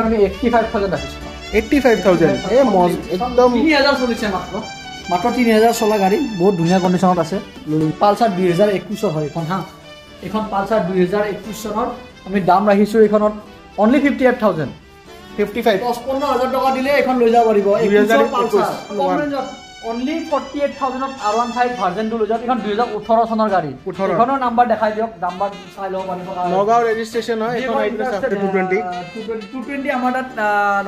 এখন আমি 85,000 ৰাখিছো 85,000 এ একদম 3000 চলিছে মাত্ৰ 3000 চলা গাড়ী বহুত ধুনীয়া কন্ডিশনত আছে পালসাৰ 2021 হয় এখন হা এখন পালসাৰ 2021 চনৰ আমি দাম ৰাখিছো এখনত only 58,000 55,000 টকা দিলে এখন লৈ যাব পাৰিব 21 পালসাৰ কম ৰেঞ্জত only 48,000 R15 ভাৰ্জন টো লৈ যাব এখন 2018 চনৰ গাড়ী এখনৰ নাম্বাৰ দেখাই দিয়ক নাম্বাৰ চাই লও পাৰিব নগাঁও ৰেজিষ্ট্ৰেচন হয় এখন আইটো 220 আমাৰ তাত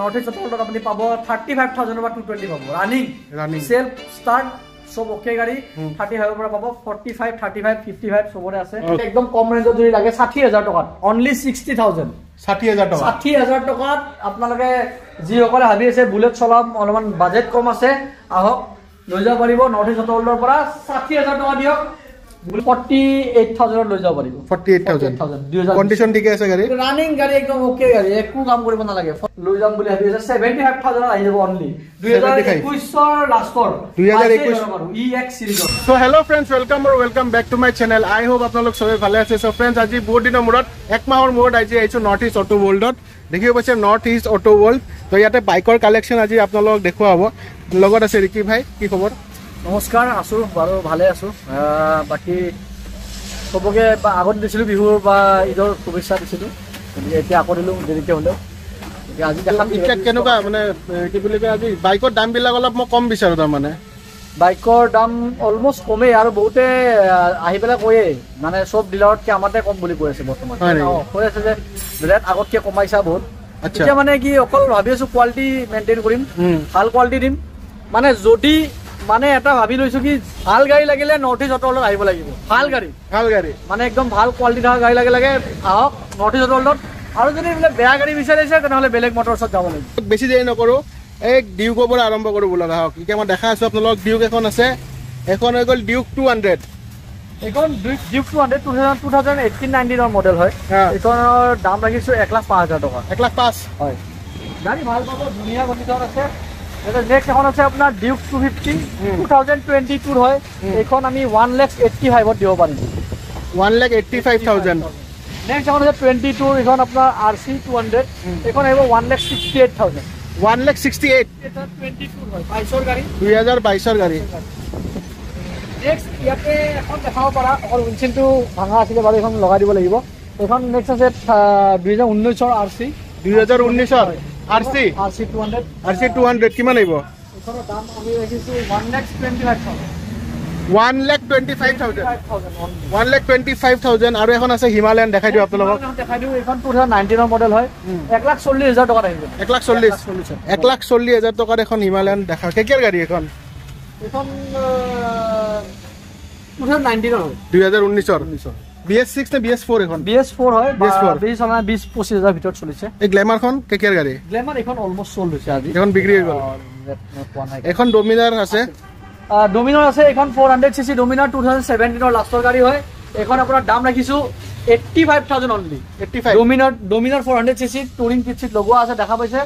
নৰ্থ ইষ্ট অটল আপুনি পাব 35,000 বা 220 পাব ৰানিং সেলফ স্টাৰ্ট সব ওকে গাড়ী 35 পৰা পাব 45 35 55 সবৰে আছে একদম কম ৰেঞ্জত যদি লাগে 60,000 টকাত only 60,000 60,000 টকাত আপোনালোকে যি সকলে ভাবি আছে বুলেট চলাম অলপমান বাজেট কম আছে আহক লৈ যাব পাৰিব নৰ্থ ইষ্ট অটলৰ পৰা 60,000 টকা দিয়ক 48,000 লৈ যাব পাৰিব 48,000 কন্ডিশন ঠিক আছে গাড়ী ৰানিং গাড়ী একদম ওকে গাড়ী একো কাম কৰিব নালাগে লৈ যাম বুলি ভাবি আছে 75,000 আহি যাব অনলি 2021 লাষ্টৰ 2021 EX সিৰিজৰ so hello friends welcome back to my channel I hope আপোনালোক সবে ভালে আছে সো ফ্ৰেন্ডস আজি বহুত দিনৰ মূৰত এক মাহৰ মূৰত আজি আইছো নৰ্থ ইষ্ট অটো ওয়াৰ্ল্ডত দেখিব পাইছে নৰ্থ ইষ্ট অটো ওয়াৰ্ল্ড তো ইয়াতে বাইকৰ কালেকশন আজি আপোনালোক দেখুৱা হ'ব লগত আছে ৰিকি ভাই কি খবৰ নমস্কাৰ আছো বাৰু ভালে আছো বাকি সবকে আগত দিছিলো বিহুৰ বা ঈদৰ শুভেচ্ছা দিছিলো এতিয়া আকৌ দিলো দেৰিকে হলেও আজি দেখাম এতিয়া কেনেকুৱা মানে কি বুলি কয় আজি বাইকৰ দাম বিলাক অলপ মই কম বিচাৰো তাৰ মানে বাইকৰ দাম অলমোস্ট কমে আৰু বহুতে আহি পেলাই কয়ে মানে সব ডিলাৰতকে আমাতে কম বুলি কৈ আছে বৰ্তমান কৈ আছে যে ৰেট আগতকে কমাইছা বহুত এতিয়া মানে কি অকল ভাবি আছো কোৱালিটি মেইনটেইন কৰিম ভাল কোৱালিটি দিম মানে যদি মানে এটা ভাবি লৈছো কি ভাল গাড়ী লাগিলে নৰ্থ ইষ্ট অটলত আহিব লাগিব ভাল গাড়ী মানে একদম ভাল কোৱালিটি থকা গাড়ী লাগে আহক নৰ্থ ইষ্ট অটলত আৰু যদি বেয়া গাড়ী বিচাৰিছে তেনেহলে বেলেগ মটৰছত যাব লাগিব বেছি দেৰি নকৰো এক ডিউকৰ পৰা আৰম্ভ কৰো বোলা আহক এতিয়া মই দেখা আছো আপোনালোক ডিউক এখন আছে এখন হৈ গ'ল ডিউক 200 এখন ডিউক 200 2018-19 মডেল হয় এখনৰ দাম ৰাখিছো 1,05,000 টকা 1,05,000 হয় গাড়ী ভাল পাব ধুনীয়া কণ্ডিশ্যন আছে এটা নেক্সট এখন আছে আপোনাৰ ডিউক 250 2022 হয় এখন আমি 1,85,000 দিব পাৰিম 1,85,000 নেক্সট এখন আছে 22 এখন আপোনাৰ RC 200 এখন আহিব 1,68,000 1,68,000 22 হয় 22 গাড়ী 2022 গাড়ী নেক্সট ইয়াতে এখন দেখাব পাৰা অকল উইনচিলটো ভাঙা আছিলে বাৰু এখন লগাই দিব লাগিব এখন নেক্সট আছে 2019 RC 2019 RC 200 কিমান আহিব এখনৰ দাম আমি ৰাখিছো 1,25,000 1,25,000 আৰু এখন আছে হিমালয়ান দেখাই দিও আপোনালোকক দেখাই দিও এখন 2019 মডেল হয় 1,40,000 টকা আহিব 1,40,000 টকাত এখন হিমালয়ান দেখা কেকিয়াৰ গাড়ী এখন 2019 হয় 2019 BS6 নে BS4 এখন BS4 হয় বেছি চলা 20-25,000 ভিতৰত চলিছে এই গ্ল্যামাৰখন কেকিয়াৰ গাড়ী গ্ল্যামাৰ এখন অলমোস্ট সোল্ড হৈছে আজি এখন বিক্ৰী হৈ গ'ল এখন ডমিনাৰ আছে ডমিনাৰ আছে এখন 400cc ডমিনাৰ 2017 লাষ্টৰ গাড়ী হয় এখন আপোনাৰ দাম ৰাখিছো 85,000 অনলি 85 ডমিনাৰ 400cc টুৰিং কিটছিত লগোৱা আছে দেখা পাইছে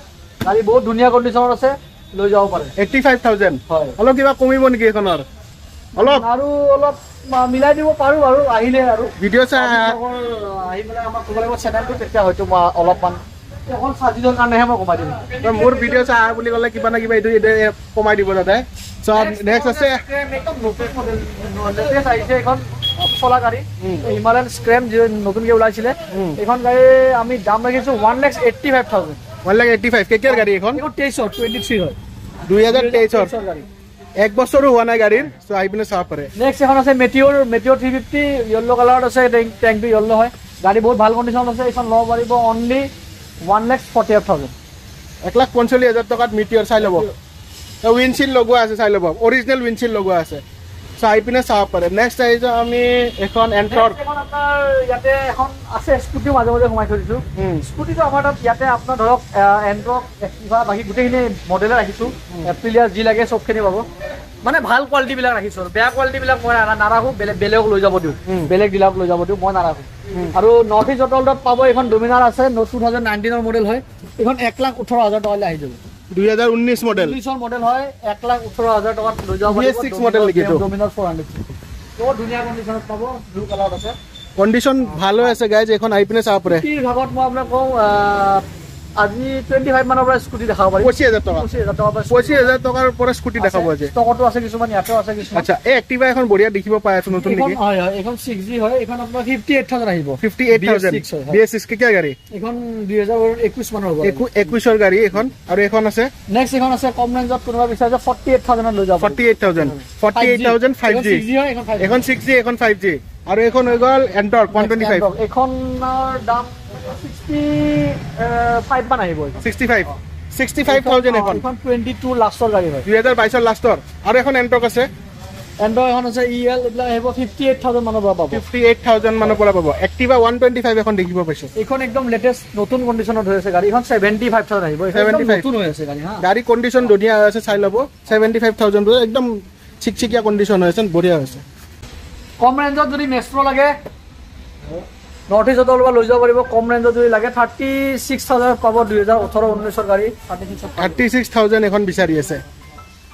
গাড়ী বহুত ধুনীয়া কণ্ডিশ্যনত আছে লৈ যাব পাৰে 85,000 হয় অলপ কিবা কমিব নেকি এখনৰ অলপ আৰু অলপ মিলাই দিব পাৰো আৰু আহিলে আৰু ভিডিঅ' চাই আহি পেলাই আমাক ক'ব লাগিব চেনেলটো তেতিয়া হয়তো অলপমান এখন সাজিদৰ কাৰণেহে মই কমাই দিম মোৰ ভিডিঅ' চাই আহা বুলি ক'লে কিবা না কিবা এইটো কমাই দিব দাদা সো নেক্সট আছে একদম নতুন মডেল লেটেষ্ট আহিছে এখন চলা গাড়ী হিমালয়ান স্ক্ৰেম যে নতুনকৈ ওলাইছিলে এখন গাড়ী আমি দাম ৰাখিছো 1,85,000 1,85,000 কেকিয়াৰ গাড়ী এখন 23 হয় 2023 গাড়ী এক বছৰো হোৱা নাই গাড়ীৰ সো আহি পিনে চাব পাৰে নেক্সট এখন আছে মেটিঅৰ 350 ইয়েলো কালাৰত আছে ট্যাঙ্কটো ইয়েলো হয় গাড়ী বহুত ভাল কণ্ডিশ্যনত আছে এখন ল'ব পাৰিব অনলি 1,48,000 1,45,000 টকাত মিটিঅৰ চাই ল'ব উইনচিল লগোৱা আছে চাই ল'ব অৰিজিনেল উইনচিল লগোৱা আছে সো আহি পিনে চাব পাৰে নেক্সট আহিছো আমি এখন এণ্টৰ্ক আপোনাৰ ইয়াতে এখন আছে স্কুটি মাজে মাজে সোমাই থৈ দিছো স্কুটিটো আমাৰ তাত ইয়াতে আপোনাৰ ধৰক এণ্টৰ্ক এক্টিভা বাকি গোটেইখিনি মডেলে ৰাখিছো এপ্ৰিলিয়া যি লাগে চবখিনি পাব মানে ভাল কোৱালিটি বিলাক ৰাখিছো বেয়া কোৱালিটি বিলাক মই নাৰাখো বেলেগক লৈ যাব দিওঁ বেলেগ ডিলাৰক লৈ যাব দিওঁ মই নাৰাখো আৰু নৰ্থ ইষ্ট অটলত পাব এখন ডমিনাৰ আছে 2019 মডেল হয় এখন 1,18,000 টকালৈ আহি যাব 2019 মডেল 19 মডেল হয় 1,18,000 টকাত লৈ যাব BS6 মডেল নেকি তো ডমিনাৰ 400 তো ধুনীয়া কণ্ডিশ্যনত পাব ব্লু কালাৰত আছে কণ্ডিশ্যন ভাল হৈ আছে গাইজ এখন আহি পিনে চাব পাৰে কি ভাগত মই আপোনাক কওঁ আজি 25 মানৰ পৰা স্কুটি দেখাব পাৰি 25000 টকা 25000 টকাৰ পৰা স্কুটি দেখাব আছে ষ্টকটো আছে কিছুমান ইয়াতেও আছে কিছুমান আচ্ছা এই এক্টিভা এখন বঢ়িয়া দেখিব পাই আছো নতুন নেকি হয় হয় এখন 6G হয় এখন আপোনাৰ 58000 আহিব 58000 BS6 কেতিয়া গাড়ী এখন 2021 মানৰ হ'ব 21 ৰ গাড়ী এখন আৰু এখন আছে নেক্সট এখন আছে কম ৰেঞ্জত কোনোবা বিচাৰে 48000 লৈ যাব 48000 5G এখন 6G এখন 5G আৰু এখন হৈ গল এন্টৰ্ক 125 এখনৰ দাম 65 মান আহিব 65000 এখন 22 লাষ্টৰ গাড়ী হয় 2022 ৰ লাষ্টৰ আৰু এখন এন্টৰ্ক আছে এন্টৰ্ক এখন আছে EL এবিলাক আহিব 58000 মানৰ পৰা পাব 58000 মানৰ পৰা পাব এক্টিভা 125 এখন দেখিব পাইছো এখন একদম লেটেষ্ট নতুন কন্ডিশনত হৈ আছে গাড়ী এখন 75000 আহিব একদম নতুন হৈ আছে গাড়ী হা গাড়ী কন্ডিশন ধুনীয়া আছে চাই লব 75000 একদম চিকচিকিয়া কন্ডিশন হৈ আছে বঢ়িয়া হৈছে কম ৰেঞ্জত যদি মেষ্ট্ৰ লাগে নৰ্থ ইষ্টত অলপ লৈ যাব পাৰিব কম ৰেঞ্জত যদি লাগে 36000 পাব 2018-19 ৰ গাড়ী 36000 এখন বিচাৰি আছে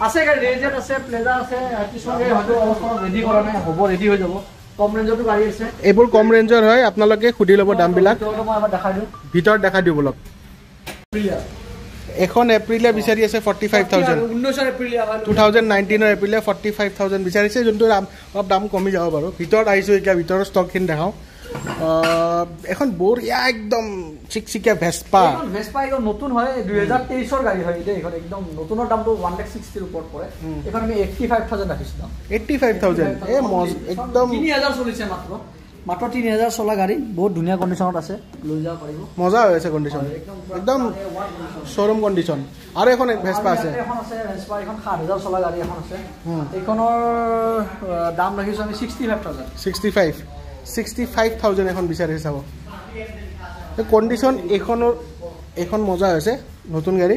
আছে গাড়ী ৰেঞ্জত আছে প্লেজাৰ আছে কিছুমানে হয়তো অলপ ৰেডি কৰা নাই হ'ব ৰেডি হৈ যাব কম ৰেঞ্জতো গাড়ী আছে এইবোৰ কম ৰেঞ্জৰ হয় আপোনালোকে খুদি ল'ব দামবিলাক মই এবাৰ দেখাই দিওঁ ভিতৰত দেখাই দিওঁ বলক এখন এপ্ৰিলে বিচাৰি আছে 45000 19 এপ্ৰিল 2019 ৰ এপ্ৰিলে 45000 বিচাৰিছে যোনটো অলপ দাম কমি যাব বাৰু ভিতৰত আহিছো এতিয়া ভিতৰৰ ষ্টকখিনি দেখাও এখন বঢ়িয়া একদম চিকচিকিয়া ভেস্পা এখন নতুন হয় 2023 ৰ গাড়ী হয় এটা এখন একদম নতুনৰ দামটো 160 ৰ ওপৰত পৰে এখন আমি 85000 ৰাখিছো দাম 85000 একদম 3000 চলিছে মাত্ৰ 3000 চলা গাড়ী বহুত ধুনীয়া কন্ডিশনত আছে লৈ যাব পাৰিব মজা হৈ আছে কন্ডিশন একদম শোৰুম কন্ডিশন আৰু এখন ভেস্পা আছে এখন আছে ভেস্পা এখন 7000 চলা গাড়ী এখন আছে এইখনৰ দাম ৰাখিছো আমি 65000 এখন বিচাৰি চাব কন্ডিশন এখন মজা হৈছে নতুন গাড়ী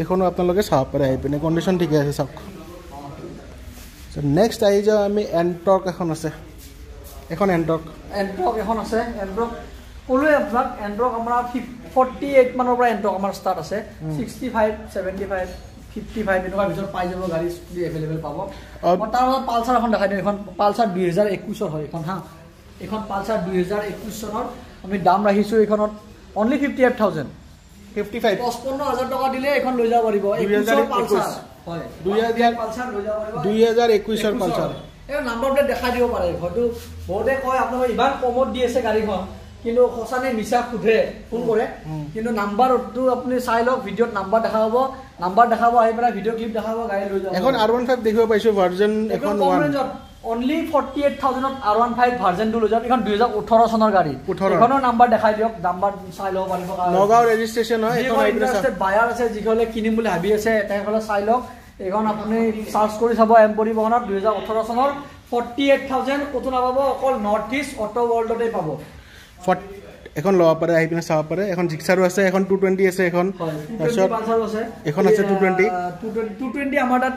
এখনো আপোনালোকে চাব পাৰে আহি পিনে কন্ডিশন ঠিকে আছে চাওক নেক্সট আহি যাওঁ আমি এন্টৰ্ক এখন আছে এখন এন্টৰ্ক এখন আছে এন্টৰ্ক ক'লোৱে আপোনাক এন্টৰ্ক আমাৰ 48 মানৰ পৰা এন্টৰ্ক আমাৰ ষ্টাৰ্ট আছে 65 75 55 এনেকুৱা ভিতৰত পাই যাব গাড়ী স্কুটি এভেইলেবল পাব তাৰ পালচাৰ এখন দেখাই দিওঁ এখন পালচাৰ 2021 ৰ হয় এখন হা এখন পালচাৰ 2021 চনৰ আমি দাম ৰাখিছো এখনত অনলি 55000 55000 টকা দিলে এখন লৈ যাব পাৰিব 21 ৰ পালচাৰ হয় 2000 পালচাৰ লৈ যাব পাৰিব 2021 ৰ পালচাৰ এই নাম্বাৰ প্লেট দেখাই দিব পাৰে হয়তো বহুতে কয় আপোনালোকে ইমান কমত দি আছে গাড়ীখন কিন্তু সঁচানে মিছা খুধে ফোন কৰে কিন্তু নাম্বাৰটো আপুনি চাই লওক ভিডিঅ'ত নাম্বাৰ দেখাব আহি পেলাই ভিডিঅ' ক্লিপ দেখাব গাড়ী লৈ যাব এখন R15 দেখিব পাইছো ভাৰ্জন এখন 1 অনলি 48000 ত R15 ভাৰ্জনটো লৈ যাব এখন 2018 চনৰ গাড়ী এখনৰ নাম্বাৰ দেখাই দিয়ক নাম্বাৰ চাই লব পাৰিব নগাঁও ৰেজিষ্ট্ৰেচন হয় এখন ইন্টাৰেষ্টেড বায়াৰ আছে যিসকলে কিনিম বুলি ভাবি আছে তেখেতসকলে চাই লওক এখন আপুনি সার্চ কৰি চাব এম পৰিবহনত 2018 চনৰ 48000 কত নাপাব অকল নৰ্থ ইষ্ট অটো ওয়াৰ্ল্ডতে পাব এখন লব পাৰে আহি পিনে চাব পাৰে এখন জিক্সাৰো আছে এখন 220 আছে এখন তাৰপিছত এখন আছে 220 আমাৰ তাত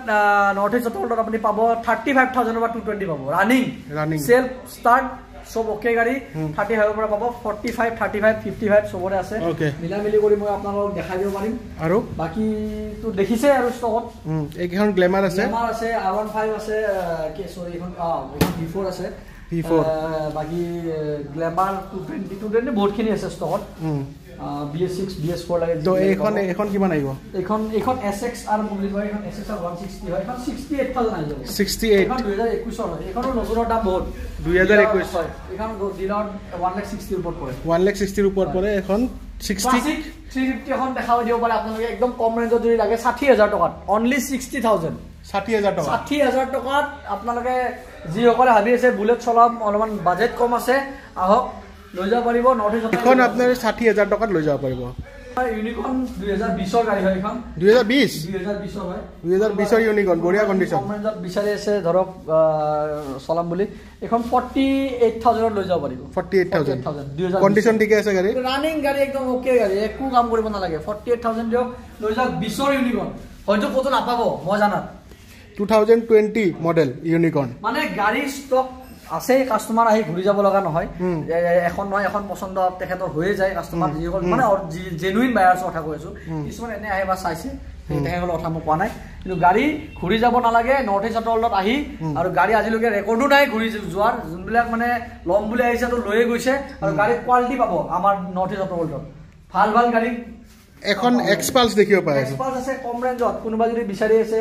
নৰ্থ ইষ্ট অটো ওয়াৰ্ল্ডত আপুনি পাব 35000 পৰা 220 পাব ৰানিং সেল ষ্টাৰ্ট সব ওকে গাড়ী 35 পৰা পাব 45 35 55 সবৰে আছে মিলা মিলি কৰি মই আপোনালোকক দেখাই দিব পাৰিম আৰু বাকি তো দেখিছে আৰু ষ্টকত এইখন গ্ল্যামাৰ আছে R15 আছে কি সৰি এখন V4 আছে V4 বাকি গ্ল্যামাৰ 220 বহুতখিনি আছে ষ্টকত BS6 BS4 লাগে তো এখন কিমান আহিব এখন SXR বুলি কয় এখন SXR 160 হয় এখন 68000 আহি যাব 68 এখন 2021 হয় এখনৰ নতুনৰ দাম বহুত 2021 হয় এখন ডিলাৰ 160 ৰ ওপৰত পৰে 160 ৰ ওপৰত পৰে এখন 60 350 এখন দেখাব দিব পাৰে আপোনালোকে একদম কম ৰেঞ্জত যদি লাগে 60000 টকাত অনলি 60000 60000 টকাত আপোনালোকে যি সকলে ভাবি আছে বুলেট চলাম অলপমান বাজেট কম আছে আহক লৈ যাব পাৰিব নৰ্থ ইষ্ট এখন আপোনাৰ 60000 টকাত লৈ যাব পাৰিব ইউনিকৰ্ন 2020 ৰ গাড়ী হয় এখন 2020 হয় 2020 ৰ ইউনিকৰ্ন বঢ়িয়া কন্ডিশন কমেন্টত বিচাৰি আছে ধৰক চলাম বুলি এখন 48000 ত লৈ যাব পাৰিব 48000 কন্ডিশন ঠিকে আছে গাড়ী ৰানিং গাড়ী একদম ওকে গাড়ী একো কাম কৰিব নালাগে 48000 দিয়ক লৈ যাওক 20 ৰ ইউনিকৰ্ন হয়তো কত নাপাব মই জানাত 2020 মডেল ইউনিকৰ্ন মানে গাড়ী ষ্টক আছে কাস্টমাৰ আহি ঘুৰি যাব লগা নহয় এখন নহয় এখন পছন্দ তেখেতৰ হৈ যায় কাস্টমাৰ যিসকল মানে জেনুইন বায়াৰ্ছ কথা কৈছো কিছুমান এনে আহে বা চাইছে তেখেতৰ কথা মই কোৱা নাই কিন্তু গাড়ী ঘুৰি যাব নালাগে নৰ্থ ইষ্ট অটো ওয়াৰ্ল্ডত আহি আৰু গাড়ী আজিলৈকে ৰেকৰ্ডো নাই ঘুৰি যোৱাৰ যোনবিলাক মানে লম বুলি আহিছে তো লৈয়ে গৈছে আৰু গাড়ী কোৱালিটি পাব আমাৰ নৰ্থ ইষ্ট অটো ওয়াৰ্ল্ডত ভাল গাড়ী এখন এক্সপালস দেখিব পাই আছে এক্সপালস আছে কম ৰেঞ্জত কোনোবা যদি বিচাৰি আছে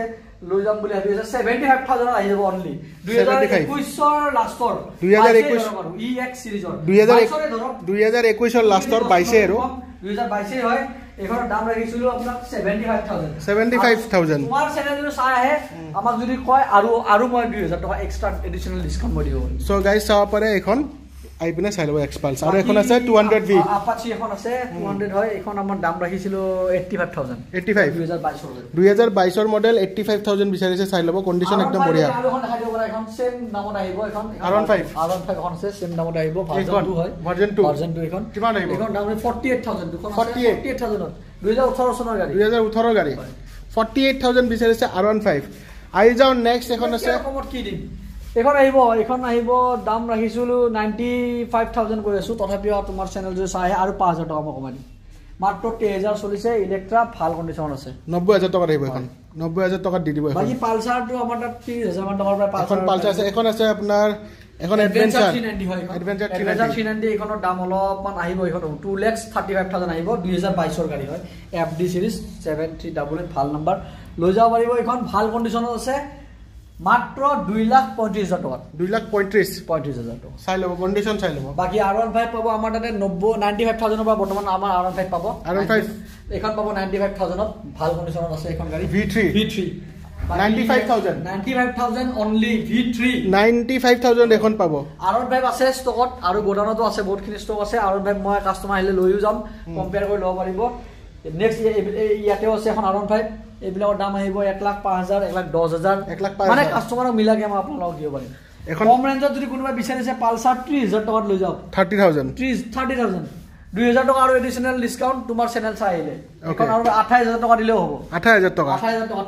লৈ যাম বুলি ভাবি আছে 75000 আহি যাব অনলি 2021 ৰ লাষ্টৰ 2021 EX সিৰিজৰ 2021 ৰ লাষ্টৰ 22 আৰু 2022 হয় এখনৰ দাম ৰাখিছিলো আপোনাক 75000 তোমাৰ চেনেল যদি চাই আহে আমাক যদি কয় আৰু মই 2000 টকা এক্সট্ৰা এডিশনাল ডিসকাউন্ট মই দিব সো গাইস চাও পাৰে এখন আইপিনে চাই লব এক্সপালস আৰু এখন আছে 200V আপাচি এখন আছে 200 হয় এখন আমাৰ দাম ৰাখিছিলো 85000 2022 ৰ মডেল 85000 বিচাৰিছে চাই লব কন্ডিশন একদম বঢ়িয়া আৰু এখন দেখাই দিব পৰা এখন সেম দামত আহিব এখন R15 এখন আছে সেম দামত আহিব ভাৰ্জন 2 এখন কিমান আহিব এখন দাম 48000 দুখন 48000 2018 চনৰ গাড়ী 2018 গাড়ী 48000 বিচাৰিছে R15 আই যাও নেক্সট এখন আছে কমত কি দিম এখন আহিব দাম ৰাখিছিলো 95000 কৰি আছো তথাপিও তোমাৰ চেনেল যদি চাই আৰু 5000 টকা মই কমাই দিম মাত্ৰ 23000 চলিছে ইলেক্ট্ৰা ভাল কন্ডিশন আছে 90000 টকা আহিব এখন 90000 টকা দি দিব এখন বাকি পালসাৰটো আমাৰ তাত 30000 মান টকাৰ পৰা এখন পালসাৰ আছে এখন আছে আপোনাৰ এখন এডভেঞ্চাৰ 390 এখনৰ দাম অলপমান আহিব এখন 235000 আহিব 2022 ৰ গাড়ী হয় FD সিৰিজ 7388 ভাল নাম্বাৰ লৈ যাব পাৰিব এখন ভাল কন্ডিশনত আছে মাত্ৰ 2,35,000 টকা 2,35,000 টকা চাই লব কন্ডিশন চাই লব বাকি R15 পাব আমাৰ তাতে 95000 পৰা বৰ্তমান আমাৰ R15 পাব R15 এখন পাব 95000 ত ভাল কন্ডিশনত আছে এখন গাড়ী V3 95000 অনলি V3 95000 এখন পাব R15 আছে ষ্টকত আৰু গোডাউনতো আছে বহুতখিনি ষ্টক আছে R15 মই কাস্টমাৰ আহিলে লৈও যাম কম্পেয়াৰ কৰি লব পাৰিব নেক্সট ইয়াতেও আছে এখন R15 এইবিলাকৰ দাম আহিব 1,05,000 1,10,000 মানে কাস্টমাৰক মিলাকে মই আপোনালোকক দিব পাৰিম এখন কম ৰেঞ্জত যদি কোনোবা বিচাৰিছে পালসাৰ 30000 টকাত লৈ যাওক 30000 2000 টকা আৰু এডিশনাল ডিসকাউন্ট তোমাৰ চেনেল চাই আহিলে এখন আৰু 28000 টকা দিলেও হ'ব 28000 টকা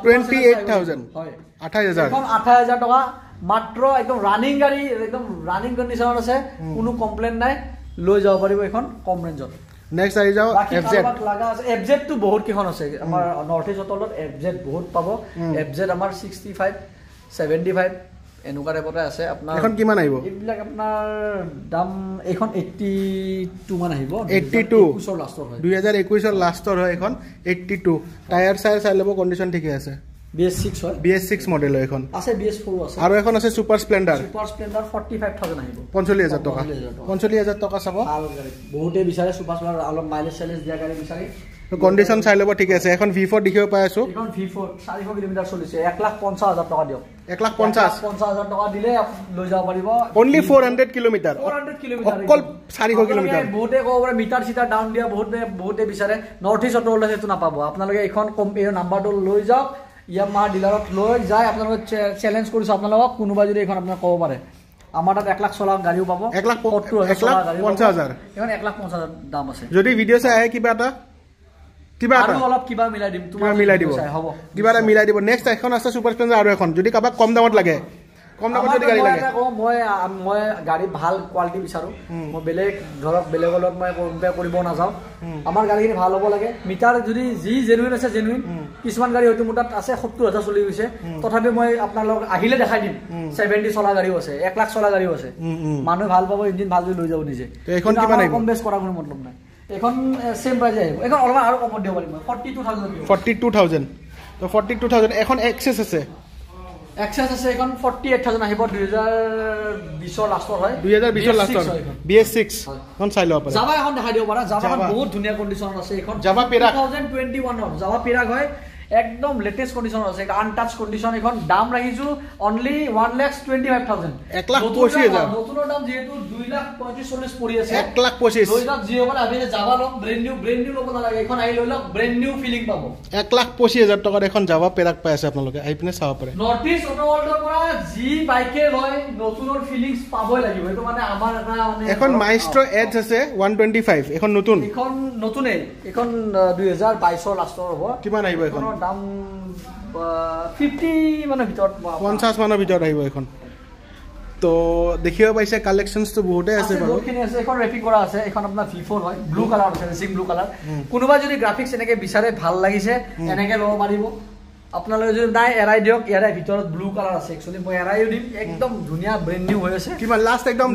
28000 হয় 28000 এখন 28000 টকা মাত্ৰ একদম ৰানিং গাড়ী একদম ৰানিং কন্ডিশনত আছে কোনো কমপ্লেইন নাই লৈ যাব পাৰিব এখন কম ৰেঞ্জত নেক্সট আই যাও FZ লাগা আছে FZ তো বহুত কিখন আছে আমাৰ নৰ্থ ইষ্ট অটলত FZ বহুত পাব FZ আমাৰ 65 75 এনুকা ৰেপতে আছে আপোনাৰ এখন কিমান আহিব এইবিলাক আপোনাৰ দাম এখন 82 মান আহিব 82 ৰ লাষ্টৰ হয় 2021 ৰ লাষ্টৰ হয় এখন 82 টায়াৰ চাই ল'ব কন্ডিশন ঠিকে আছে BS6 হয় BS6 মডেল এখন আছে BS4 আছে আৰু এখন আছে সুপাৰ স্প্লেন্ডাৰ 45000 আহিব 45000 টকা 45000 টকা চাব ভাল গাড়ী বহুতে বিচাৰে সুপাৰ স্প্লেন্ডাৰ অলপ মাইলেজ চেলেজ দিয়া গাড়ী বিচাৰে কন্ডিশন চাই ল'ব ঠিক আছে এখন V4 দেখিব পাই আছো এখন V4 400 কিলোমিটাৰ চলিছে 1,50,000 টকা দিয়ক 1,50,000 টকা দিলে লৈ যাব পাৰিব only 400 কিলোমিটাৰ অকল 400 কিলোমিটাৰ বহুতে ক'বৰে মিটাৰ সিটাৰ ডাউন দিয়া বহুতে বিচাৰে নৰ্থ ইষ্ট অটল হেতু নাপাব আপোনালোকে এখন কম্পেয়াৰ নাম্বাৰটো লৈ যাওক ইয়ামাহা ডিলাৰত লৈ যায় আপোনালোকে চ্যালেঞ্জ কৰিছো আপোনালোকক কোনোবা যদি এখন আপোনাক ক'ব পাৰে আমাৰ তাত 1 লাখ চলা গাড়ীও পাব 1,50,000 এখন 1,50,000 দাম আছে যদি ভিডিও চাই আহে কিবা এটা আৰু অলপ কিবা মিলাই দিম তোমাৰ মিলাই দিব হ'ব কিবা এটা মিলাই দিব নেক্সট এখন আছে সুপাৰ স্প্লেন্ডাৰ আৰু এখন যদি কাবাক কম দামত লাগে কম দামত যদি গাড়ী লাগে মই গাড়ী ভাল কোৱালিটি বিচাৰো মই বেলেগ ধৰক বেলেগৰ লগত মই কম্পেয়াৰ কৰিব নাযাওঁ আমাৰ গাড়ীখিনি ভাল হ'ব লাগে মিটাৰ যদি যি জেনুইন আছে জেনুইন কিছুমান গাড়ী হয়তো মোৰ তাত আছে 70000 চলি গৈছে তথাপি মই আপোনালোকক আহিলে দেখাই দিম 70 চলা গাড়ীও আছে 1 লাখ চলা গাড়ীও আছে মানুহ ভাল পাব ইঞ্জিন ভাল যদি লৈ যাব নিজে এখন কিমান আহিব কম বেছ কৰা কোনো মতলব নাই এখন সেম প্ৰাইস আহিব এখন অলপ আৰু কমত দিব পাৰিম 42000 তো 42000 এখন এক্সেস আছে এখন 48000 আহিব 2020 ৰ লাষ্টৰ হয় 2020 ৰ লাষ্টৰ BS6 এখন চাই লব পাৰে জাভা এখন দেখাই দিব পাৰা জাভা বহুত ধুনীয়া কন্ডিশনত আছে এখন জাভা পেৰাক 2021 ৰ জাভা পেৰাক হয় একদম লেটেস্ট কন্ডিশন আছে এটা আনটাচ কন্ডিশন এখন দাম ৰাখিছো অনলি 1,25,000 1,25,000 নতুনৰ দাম যেহেতু 2,35,40 পৰি আছে 1,25,000 লৈ যাক জিও মানে আবিলে জাভা লক ব্র্যান্ড নিউ লব নালাগে এখন আই লৈ লক ব্র্যান্ড নিউ ফিলিং পাব 1,25,000 টকাত এখন জাভা পেৰাক পাই আছে আপোনালোকে আই পিনে চাব পাৰে নৰ্থ ইষ্ট অটো ওয়াৰ্ল্ডৰ পৰা জি বাইকে লয় নতুনৰ ফিলিংস পাবই লাগিব এটো মানে আমাৰ এটা মানে এখন মাইস্ট্ৰো এডছ আছে 125 এখন নতুনে এখন 2022 ৰ লাষ্টৰ হ'ব কিমান আহিব এখন দাম 50 মানৰ ভিতৰত 50 মানৰ ভিতৰত আহিব এখন তো দেখিব পাইছে কালেকশনস তো বহুতে আছে বাৰু বহুতখিনি আছে এখন ৰেপিং কৰা আছে এখন আপোনাৰ V4 হয় ব্লু কালাৰ আছে ৰেচিং ব্লু কালাৰ কোনোবা যদি গ্ৰাফিক্স এনেকে বিচাৰে ভাল লাগিছে এনেকে লব পাৰিব আপোনালোকে যদি নাই এৰাই দিয়ক এৰাই ভিতৰত ব্লু কালাৰ আছে একচুয়ালি মই এৰাই দিম একদম ধুনিয়া ব্ৰেন্ড নিউ হৈ আছে কিমান লাষ্ট একদম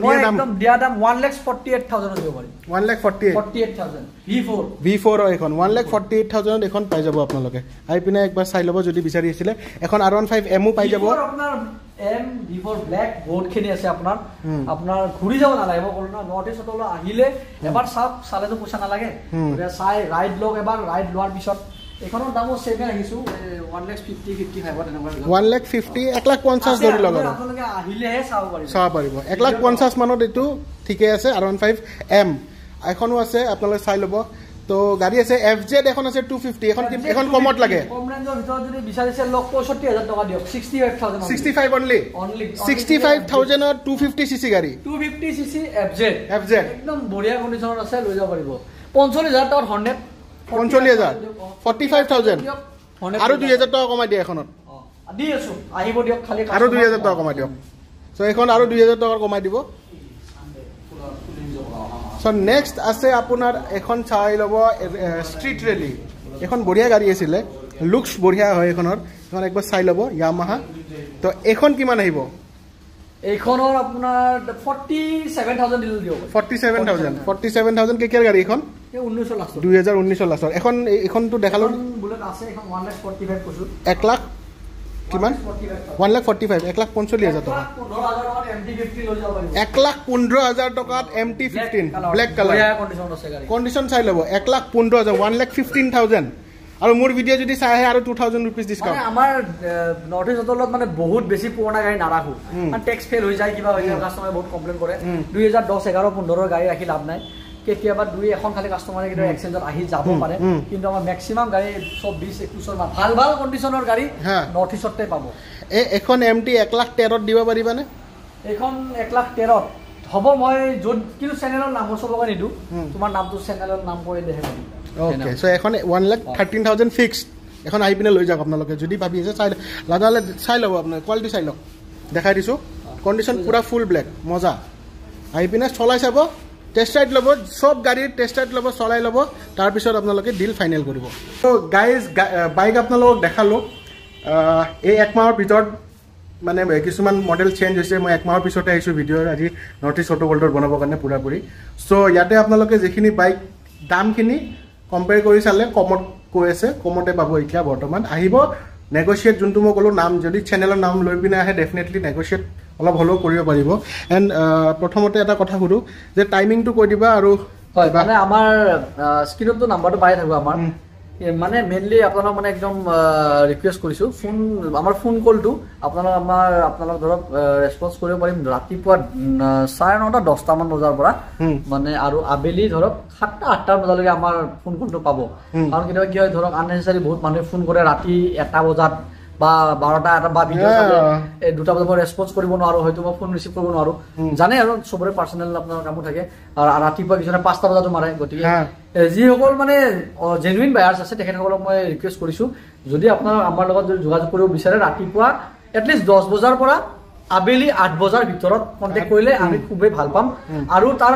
দিয়া দাম 1,48,000 দিব পাৰি 1,48,000 V4 V4 এখন 1,48,000 এখন পাই যাব আপোনালোকে আই পিনে একবাৰ চাই ল'ব যদি বিচাৰি আছিলে এখন R15 M পাই যাব আপোনাৰ M V4 ব্ল্যাক বহুত খিনি আছে আপোনাৰ ঘুৰি যাব নালাগিব ক'লো না নৰ্থ ইষ্ট তল আহিলে এবাৰ চালে তো পইচা নালাগে চাই ৰাইড লওক এবাৰ ৰাইড লোৱাৰ পিছত এখনৰ দামো সেমে ৰাখিছো 1,50,55 তেনেকুৱা 1,50,000 1,50,000 ধৰি লগাব আপোনালোকে আহিলেহে চাব পাৰিব 1,50,000 মানত এটো ঠিকে আছে R15 M এখনো আছে আপোনালোকে চাই ল'ব তো গাড়ী আছে FZ এখন আছে 250 এখন কমত লাগে কম ৰেঞ্জৰ ভিতৰত যদি বিচাৰিছে লক 65,000 টকা দিয়ক 65 only 65,000 ত 250 cc গাড়ী 250 cc FZ একদম বঢ়িয়া কন্ডিশনত আছে লৈ যাব পাৰিব 45,000 টকা হৰ্নেট 45,000 আৰু 2,000 টকা কমাই দিয়ে এখনত দি আছো আহিব দিয়ক খালি আৰু 2,000 টকা কমাই দিয়ক সো এখন আৰু 2,000 টকা কমাই দিব সো নেক্সট আছে আপোনাৰ এখন চাই ল'ব ষ্ট্ৰীট ৰেলি এখন বঢ়িয়া গাড়ী আছিলে লুকস বঢ়িয়া হয় এখনৰ এখন একবাৰ চাই ল'ব Yamaha তো এখন কিমান আহিব এইখনৰ আপোনাৰ 47,000 দিল দিও 47,000 কেকিয়াৰ গাড়ী এখন 2019 লাষ্টৰ এখনটো দেখালো বুলেট আছে এখন 1,45,000 কৈছো 1 লাখ কিমান 1,45,000 1,45,000 টকা 1,15,000 টকাত MT15 ব্ল্যাক কালাৰ কন্ডিশন চাই ল'ব 1,15,000 1,15,000 আৰু মোৰ ভিডিও যদি চাই আহে আৰু 2,000 रुपीस ডিসকাউন্ট আমাৰ নৰ্থ ইষ্ট হলত মানে বহুত বেছি পুৰণা গাড়ী নাৰাখো মানে টেক্স ফেল হৈ যায় কিবা হৈ যায় কাস্টমাৰে বহুত কমপ্লেইন কৰে 2010 11 15 গাড়ী ৰাখি লাভ নাই কেতিয়াবা দুই এখন খালি কাস্টমাৰে কিবা এক্সচেঞ্জত আহি যাব পাৰে কিন্তু আমাৰ ম্যাক্সিমাম গাড়ী 20 21 ৰ ভাল কন্ডিশনৰ গাড়ী নৰ্থ ইষ্টতে পাব এখন MT 1,13,000 দিব পাৰিবানে এখন 1,13,000 হ'ব মই যত কিন্তু চেনেলৰ নাম সবকে নিদু তোমাৰ নামটো চেনেলৰ নাম কৰি দেহে ওকে সো এখন 1,13,000 ফিক্সড এখন আহি পিনে লৈ যাওক আপোনালোকে যদি ভাবি আছে লাগালে চাই ল'ব আপোনাৰ কোৱালিটি চাই লওক দেখাই দিছো কন্ডিশন পুৰা ফুল ব্ল্যাক মজা আহি পিনে চলাই চাব টেষ্ট ৰাইড ল'ব সব গাড়ীৰ টেষ্ট ৰাইড ল'ব চলাই ল'ব তাৰ পিছত আপোনালোকে ডিল ফাইনেল কৰিব তো গাইজ বাইক আপোনালোকক দেখালো এই এক মাহৰ ভিতৰত মানে কিছুমান মডেল চেঞ্জ হৈছে মই এক মাহৰ পিছতে আহিছো ভিডিঅ আজি নৰ্থ ইষ্ট অটো ৱৰ্ল্ডৰ বনাবৰ কাৰণে পুৰাপুৰি সো ইয়াতে আপোনালোকে যিখিনি বাইক দামখিনি কম্পেয়াৰ কৰি চালে কমত কৈ আছে কমতে পাব এতিয়া বৰ্তমান আহিব নেগোশিয়েট যোনটো মই ক'লো নাম যদি চেনেলৰ নাম লৈ পিনে আহে ডেফিনেটলি নেগোশিয়েট অলপ হলেও কৰিব পাৰিব এণ্ড প্ৰথমতে এটা কথা সুধো যে টাইমিংটো কৈ দিবা আৰু হয় মানে আমাৰ স্ক্ৰিনতো নাম্বাৰটো পাই থাকো আমাৰ মানে মেইনলি আপোনাক মানে একদম ৰিকুৱেষ্ট কৰিছো ফোন আমাৰ ফোন কলটো আপোনালোক ধৰক ৰেসপন্স কৰিব পাৰিম ৰাতিপুৱা 9:30 10টা মান বজাৰ পৰা মানে আৰু আবেলি ধৰক 7টা 8টা বজালৈকে আমাৰ ফোন কলটো পাব কাৰণ কেতিয়াবা কি হয় ধৰক আননেসেসাৰি বহুত মানুহে ফোন কৰে ৰাতি 1টা বজাত বা 12টা এটা বা ভিডিও চালে 2টা বজাৰ ৰেসপন্স কৰিব নোৱাৰো হয়তো মই ফোন ৰিসিভ কৰিব নোৱাৰো জানে আৰু সবৰে পাৰ্সোনাল আপোনাৰ কাম থাকে আৰু ৰাতিপুৱা কিছুমানে 5টা বজাতো মাৰে গতিকে যি সকল মানে জেনুইন বায়াৰ্স আছে তেখেতসকলক মই ৰিকুৱেষ্ট কৰিছো যদি আপোনাৰ আমাৰ লগত যোগাযোগ কৰিব বিচাৰে ৰাতিপুৱা এটলিষ্ট 10 বজাৰ পৰা আবেলি 8 বজাৰ ভিতৰত কন্টাক্ট কৰিলে আমি খুবেই ভাল পাম আৰু তাৰ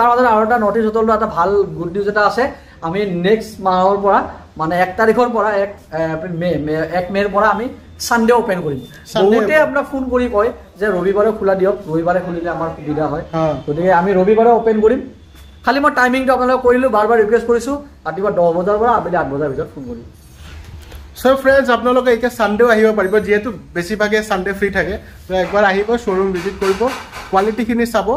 মাজত আৰু এটা নৰ্থ ইষ্ট হলৰ এটা ভাল গুড নিউজ এটা আছে আমি নেক্সট মাহৰ পৰা মানে 1 তাৰিখৰ পৰা 1 মেৰ পৰা আমি সানডে ওপেন কৰিম বহুতে আপোনাক ফোন কৰি কয় যে ৰবিবাৰে খোলা দিয়ক ৰবিবাৰে খুলিলে আমাৰ সুবিধা হয় গতিকে আমি ৰবিবাৰে ওপেন কৰিম খালি মই টাইমিংটো আপোনালোকক কৰিলো বাৰবাৰ ৰিকুৱেষ্ট কৰিছো ৰাতিপুৱা 10 বজাৰ পৰা আবেলি 8 বজাৰ ভিতৰত ফোন কৰিম সো ফ্ৰেন্ডস আপোনালোকে এতিয়া সানডে আহিব পাৰিব যেহেতু বেছিভাগে সানডে ফ্ৰী থাকে তো একবাৰ আহিব শোৰুম ভিজিট কৰিব কোৱালিটিখিনি চাব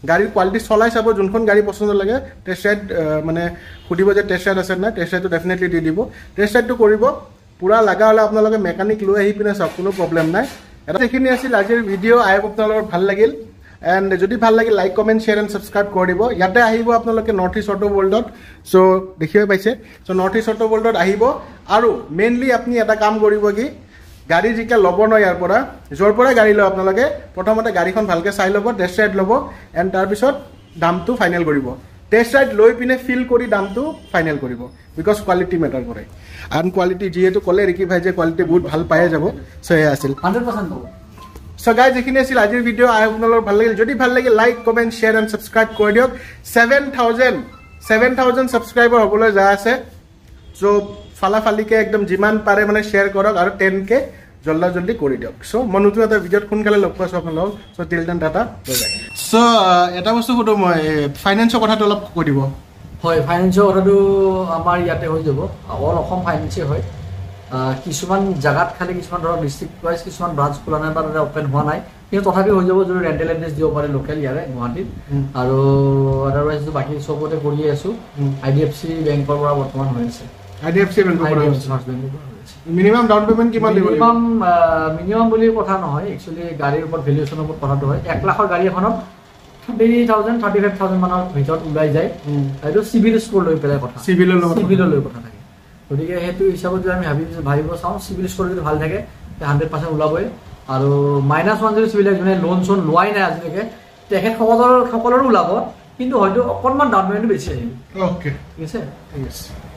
গাড়ীৰ কোৱালিটি চলাই চাব যোনখন গাড়ী পছন্দ লাগে টেষ্ট ৰাইড মানে সুধিব যে টেষ্ট ৰাইড আছে না টেষ্ট ৰাইডটো ডেফিনেটলি দি দিব টেষ্ট ৰাইডটো কৰিব পুৰা লাগা হলে আপোনালোকে মেকানিক লৈ আহি পিনে চাওক কোনো প্ৰব্লেম নাই এটা এইখিনি আছিল আজিৰ ভিডিঅ' আই হোপ আপোনালোকৰ ভাল লাগিল এণ্ড যদি ভাল লাগিল like comment share and subscribe কৰি দিব ইয়াতে আহিব আপোনালোকে নৰ্থ ইষ্ট অটো ৱৰ্ল্ডত চ' দেখিব পাইছে চ' নৰ্থ ইষ্ট অটো ৱৰ্ল্ডত আহিব আৰু মেইনলি আপুনি এটা কাম কৰিব কি গাড়ী যেতিয়া ল'ব ন ইয়াৰ পৰা য'ৰ পৰা গাড়ী লয় আপোনালোকে প্ৰথমতে গাড়ীখন ভালকৈ চাই ল'ব টেষ্ট ৰাইড ল'ব এণ্ড তাৰপিছত দামটো ফাইনেল কৰিব টেষ্ট ৰাইড লৈ পিনে ফিল কৰি দামটো ফাইনেল কৰিব বিকজ কোৱালিটি মেটাৰ কৰে আন কোৱালিটি যিহেতু ক'লে ৰিকি ভাই যে কোৱালিটি বহুত ভাল পায়ে যাব চ' এয়া আছিল 100% সো গাইজ যিখিনি আছিল আজিৰ ভিডিঅ' আই আপোনালোকৰ ভাল লাগিল যদি ভাল লাগিল like comment share and subscribe কৰি দিয়ক 7,000 ছাবস্ক্ৰাইবাৰ হ'বলৈ যায় আছে চ' ফালাফালিকে একদম যিমান পাৰে মানে শ্বেয়াৰ কৰক আৰু 10K জল্দি কৰি দিয়ক সো মই নতুন এটা ভিডিঅ'ত সোনকালে লগ পাইছোঁ আপোনালোক so till then tata bye bye so এটা বস্তু সুধো মই ফাইনেন্সৰ কথাটো অলপ কৈ দিব হয় ফাইনেন্সৰ কথাটো আমাৰ ইয়াতে হৈ যাব অল অসম ফাইনেন্সে হয় কিছুমান জায়গাত খালি কিছুমান ধৰক ডিস্ট্ৰিক্ট ওয়াইজ কিছুমান ব্ৰাঞ্চ খোলা নাই বা ওপেন হোৱা নাই কিন্তু তথাপি হৈ যাব যদি ৰেণ্টেল এড্ৰেছ দিব পাৰে লোকেল ইয়াৰে গুৱাহাটীত আৰু আদাৰৱাইজ বাকী চবতে কৰিয়ে আছোঁ IDFC বেংকৰ পৰা বৰ্তমান হৈ আছে IDFC বেংকৰ পৰা মিনিমাম ডাউন পেমেণ্ট কিমান দিব লাগিব মিনিমাম বুলি কথা নহয় একচুৱেলি গাড়ীৰ ওপৰত ভেলুৱেশ্যনৰ ওপৰত কথাটো হয় 1 লাখৰ গাড়ী এখনত 30,000 35,000 মানৰ ভিতৰত ওলাই যায় এইটো চিভিল স্কোৰ লৈ পেলাই কথা চিভিলৰ লৈ কথা থাকে গতিকে সেইটো হিচাপত যদি আমি ভাবিব চাওঁ চিভিল স্কোৰ যদি ভাল থাকে 100% ওলাবই আৰু -1 যদি চিভিল যোনে লোন চোন লোৱাই নাই আজিলৈকে তেখেত সকলৰো ওলাব কিন্তু হয়তো অকণমান ডাউন পেমেণ্টটো বেছি আহিব অ'কে ঠিক আছে ঠিক আছে